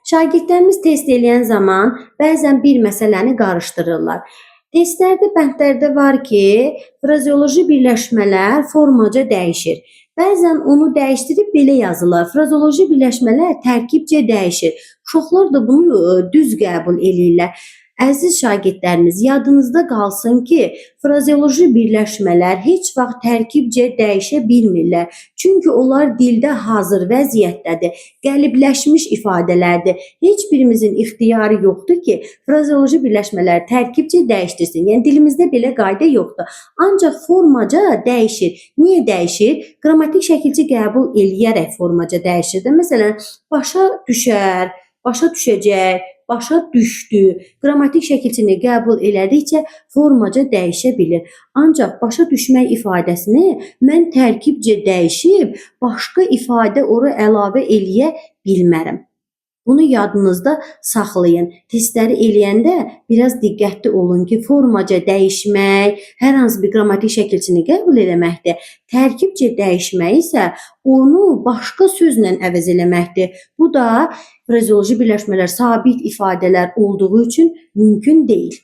Şagirdlərimiz test eləyən zaman bəzən bir məsələni qarışdırırlar. Testlərdə, bəndlərdə var ki, frazeoloji birləşmələr formaca dəyişir. Bəzən onu dəyişdirib belə yazırlar. Frazeoloji birləşmələr tərkibcə dəyişir. Uşaqlar da bunu düz qəbul eləyirlər. Əziz şagirdlərimiz, yadınızda qalsın ki, frazeoloji birləşmələr heç vaxt tərkibcə dəyişə bilmirlər. Çünki onlar dildə hazır vəziyyətdədir, qəlibləşmiş ifadələrdir. Heç birimizin ixtiyarı yoxdur ki, frazeoloji birləşmələr tərkibcə dəyişdirsin. Yəni dilimizdə belə qayda yoxdur. Ancaq formaca dəyişir. Niyə dəyişir? Qrammatik şəkilçi qəbul eləyərək formaca dəyişir. Məsələn, başa düşər, başa düşəcək, başa düşdü. Qrammatik şəkilçini qəbul elədikcə formaca dəyişə bilir. Ancaq başa düşmək ifadəsini mən tərkibcə dəyişib, başqa ifadə ora əlavə eləyə bilmərəm. Bunu yadınızda saxlayın. Testləri eləyəndə biraz diqqətli olun ki, formaca dəyişmək hər hansı bir qrammatik şəkilçini qəbul eləməkdir. Tərkibcə dəyişmək isə onu başqa sözlə əvəz eləməkdir. Bu da frazeoloji birləşmələr sabit ifadələr olduğu üçün mümkün deyil.